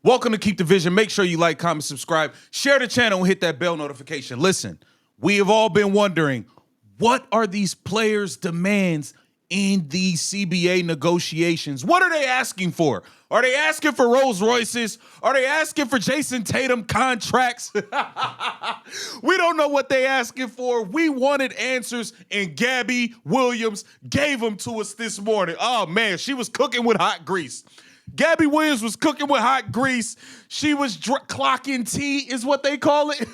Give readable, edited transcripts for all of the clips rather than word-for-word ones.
Welcome to Keep the Vision. Make sure you like, comment, subscribe, share the channel, and hit that bell notification. Listen, we have all been wondering, what are these players' demands in these CBA negotiations? What are they asking for? Are they asking for Rolls Royces? Are they asking for Jason Tatum contracts? We don't know what they asking for. We wanted answers, and Gabby Williams gave them to us this morning. Oh, man, she was cooking with hot grease. Gabby Williams was cooking with hot grease. She was clocking tea, is what they call it.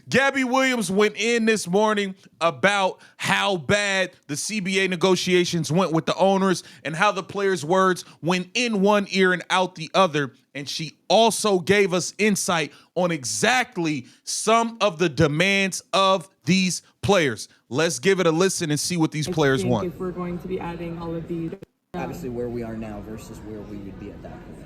Gabby Williams went in this morning about how bad the CBA negotiations went with the owners and how the players' words went in one ear and out the other. And she also gave us insight on exactly some of the demands of these players. Let's give it a listen and see what these players want. If we're going to be adding all of these, obviously where we are now versus where we would be at that point.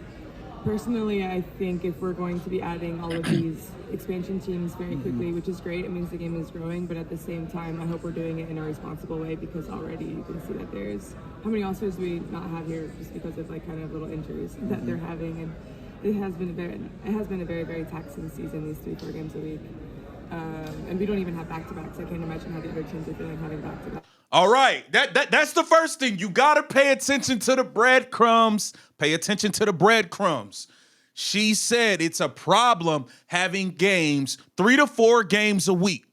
Personally, I think if we're going to be adding all of these expansion teams very quickly, which is great, it means the game is growing, but at the same time, I hope we're doing it in a responsible way, because already you can see that there's, how many All-Stars do we not have here just because of like kind of little injuries that they're having, and it has been a very, very taxing season, these 3-4 games a week. And we don't even have back-to-backs. I can't imagine how the other teams are feeling having back-to-backs. All right, that's the first thing. You got to pay attention to the breadcrumbs. Pay attention to the breadcrumbs. She said it's a problem having games, 3 to 4 games a week.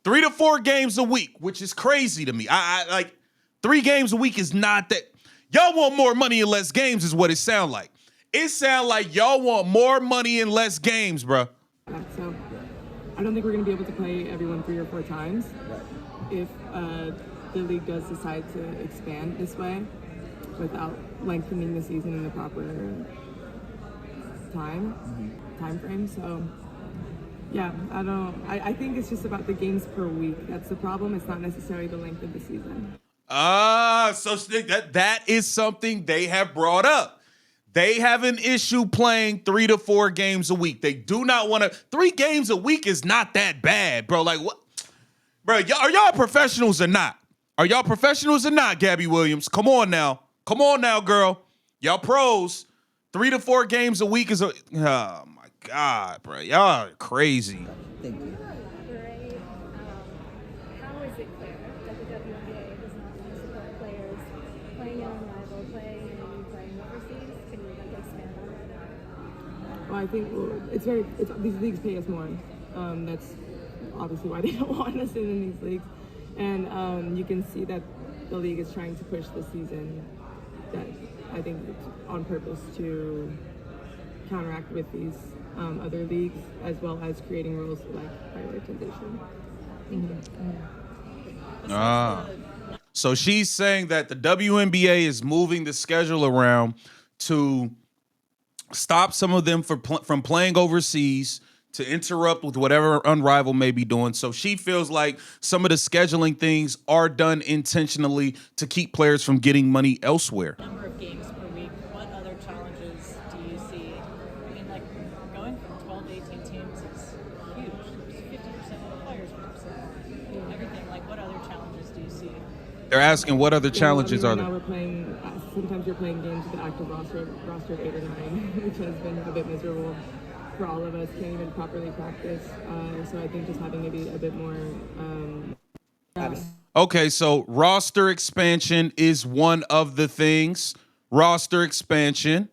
3 to 4 games a week, which is crazy to me. I like 3 games a week is not that. Y'all want more money and less games is what it sound like. It sound like y'all want more money and less games, bro. So I don't think we're going to be able to play everyone 3 or 4 times. If the league does decide to expand this way without lengthening the season in the proper time frame. So yeah, I think it's just about the games per week. That's the problem. It's not necessarily the length of the season. So that is something they have brought up. They have an issue playing 3 to 4 games a week. They do not want to. 3 games a week is not that bad, bro. Like what? Bro, are y'all professionals or not? Are y'all professionals or not, Gabby Williams? Come on now. Come on now, girl. Y'all pros. 3 to 4 games a week is a... Oh, my God, bro. Y'all are crazy. Thank you. Great. How is it clear that the WNBA does not want to support players playing in unrivaled play and playing overseas? Can you expand on that? Well, I think these leagues pay us more. That's obviously why they don't want us in these leagues. And you can see that the league is trying to push the season, that I think it's on purpose to counteract with these other leagues, as well as creating rules like prioritization. So she's saying that the WNBA is moving the schedule around to stop some of them from playing overseas, to interrupt with whatever Unrivaled may be doing. So she feels like some of the scheduling things are done intentionally to keep players from getting money elsewhere. Number of games per week, what other challenges do you see? I mean, like, going from 12 to 18 teams is huge. 50% of the players represent everything. Like, what other challenges do you see? They're asking what other challenges right are now there? we're playing, sometimes you're playing games with an active roster of 8 or 9, which has been a bit miserable for all of us. Can't even properly practice. So I think just having maybe a bit more. Okay, so roster expansion is one of the things. Roster expansion.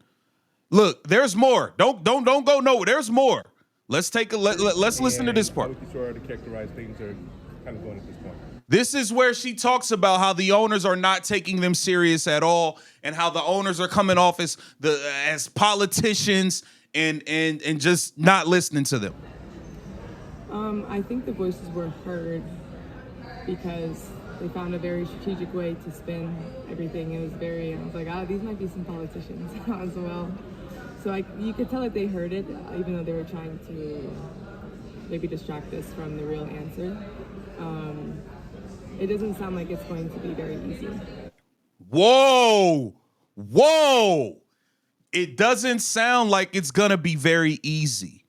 Look, there's more. Don't go nowhere. There's more. Let's listen to this part. How would you sort of characterize things are kind of going at this point? This is where she talks about how the owners are not taking them serious at all, and how the owners are coming off as politicians and just not listening to them. I think the voices were heard because they found a very strategic way to spin everything. I was like, these might be some politicians as well. So you could tell that they heard it, even though they were trying to maybe distract us from the real answer. It doesn't sound like it's going to be very easy. Whoa. It doesn't sound like it's gonna be very easy.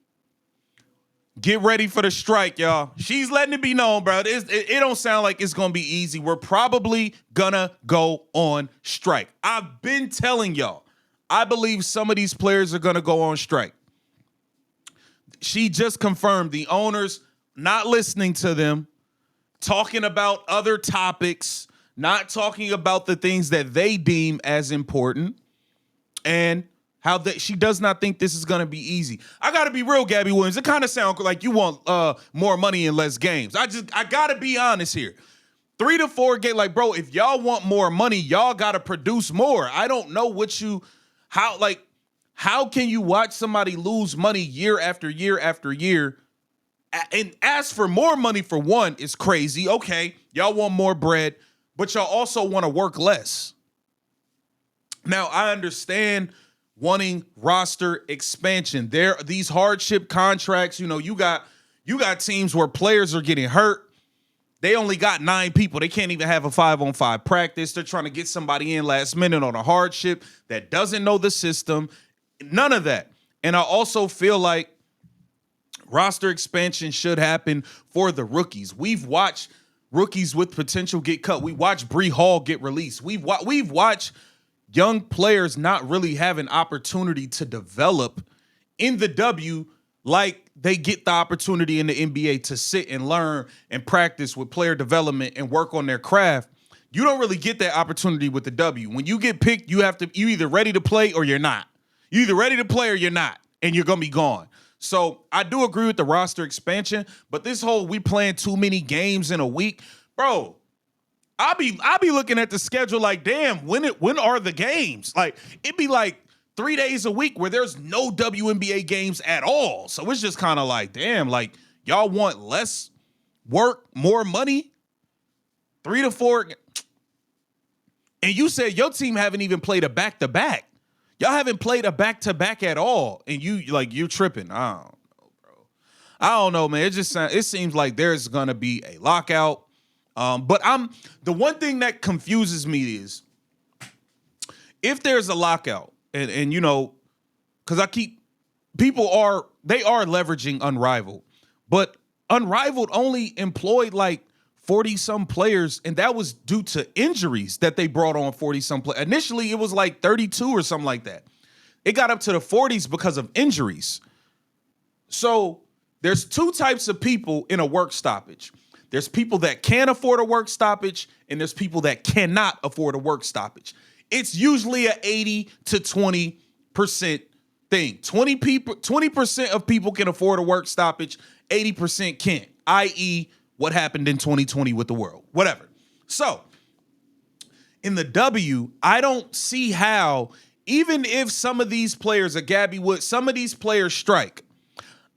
Get ready for the strike, y'all. She's letting it be known, bro. It don't sound like it's gonna be easy. We're probably gonna go on strike. I've been telling y'all. I believe some of these players are going to go on strike. She just confirmed the owners not listening to them, talking about other topics, not talking about the things that they deem as important, and how that she does not think this is going to be easy. I got to be real, Gabby Williams. It kind of sounds like you want more money and less games. I got to be honest here. 3 to 4 games, like, bro, if y'all want more money, y'all got to produce more. I don't know how can you watch somebody lose money year after year after year and ask for more money for one is crazy. Okay, y'all want more bread, but y'all also want to work less. Now, I understand wanting roster expansion. There are these hardship contracts. You know, you got teams where players are getting hurt. They only got 9 people. They can't even have a 5-on-5 practice. They're trying to get somebody in last minute on a hardship that doesn't know the system. None of that. And I also feel like roster expansion should happen for the rookies. We've watched rookies with potential get cut. We watched Bree Hall get released. We've watched young players not really have an opportunity to develop in the W like they get the opportunity in the NBA to sit and learn and practice with player development and work on their craft. You don't really get that opportunity with the W. When you get picked, you either ready to play or you're not. You're either ready to play or you're not, and you're going to be gone. So I do agree with the roster expansion, but this whole we playing too many games in a week, bro, I'll be looking at the schedule like, damn, when are the games? Like, it'd be like 3 days a week where there's no WNBA games at all. So it's just kind of like, damn, like, y'all want less work, more money? 3 to 4. And you said your team haven't even played a back-to-back. Y'all haven't played a back-to-back at all. And you're tripping. I don't know, bro. I don't know, man. It seems like there's going to be a lockout. But the one thing that confuses me is if there's a lockout, and you know, because people are leveraging Unrivaled, but Unrivaled only employed like 40-some players, and that was due to injuries that they brought on 40-some players. Initially, it was like 32 or something like that. It got up to the 40s because of injuries. So there's 2 types of people in a work stoppage. There's people that can afford a work stoppage, and there's people that cannot afford a work stoppage. It's usually a 80 to 20% thing. 20% of people can afford a work stoppage, 80% can't, i.e., what happened in 2020 with the world, whatever. So in the W, I don't see how, even if some of these players, some of these players strike,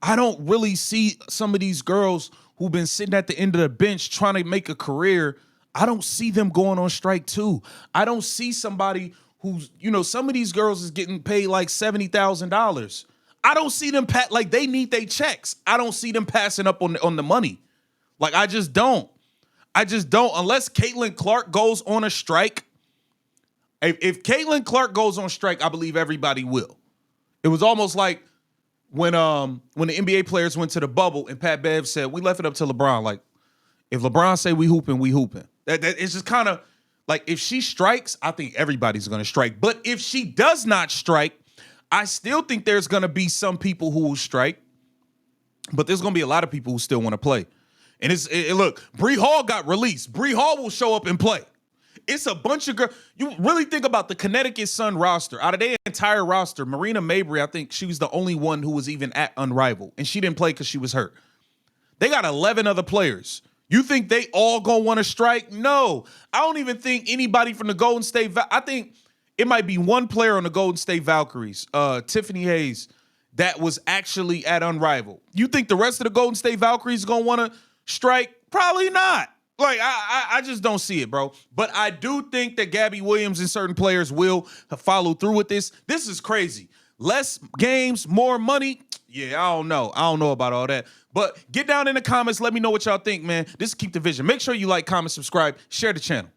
I don't really see some of these girls who've been sitting at the end of the bench trying to make a career. I don't see them going on strike too. I don't see somebody who's, some of these girls is getting paid like $70,000. I don't see them like they need their checks. I don't see them passing up on the money. Like, I just don't. Unless Caitlin Clark goes on a strike. If Caitlin Clark goes on strike, I believe everybody will. It was almost like when the NBA players went to the bubble and Pat Bev said, we left it up to LeBron. Like, if LeBron say we hooping, we hooping. That it's just kind of like, if she strikes, I think everybody's going to strike. But if she does not strike, I still think there's going to be some people who will strike. But there's going to be a lot of people who still want to play. And look, Bree Hall got released. Bree Hall will show up and play. It's a bunch of girls. You really think about the Connecticut Sun roster. Out of their entire roster, Marina Mabry, I think she was the only one who was even at Unrivaled. And she didn't play because she was hurt. They got 11 other players. You think they all gonna want to strike? No. I don't even think anybody from the Golden State. I think it might be one player on the Golden State Valkyries, Tiffany Hayes, that was actually at Unrivaled. You think the rest of the Golden State Valkyries gonna want to strike? Probably not. Like, I just don't see it, bro. But I do think that Gabby Williams and certain players will follow through with this. This is crazy. Less games, more money. Yeah, I don't know. I don't know about all that. But get down in the comments. Let me know what y'all think, man. This is Keep the Vision. Make sure you like, comment, subscribe, share the channel.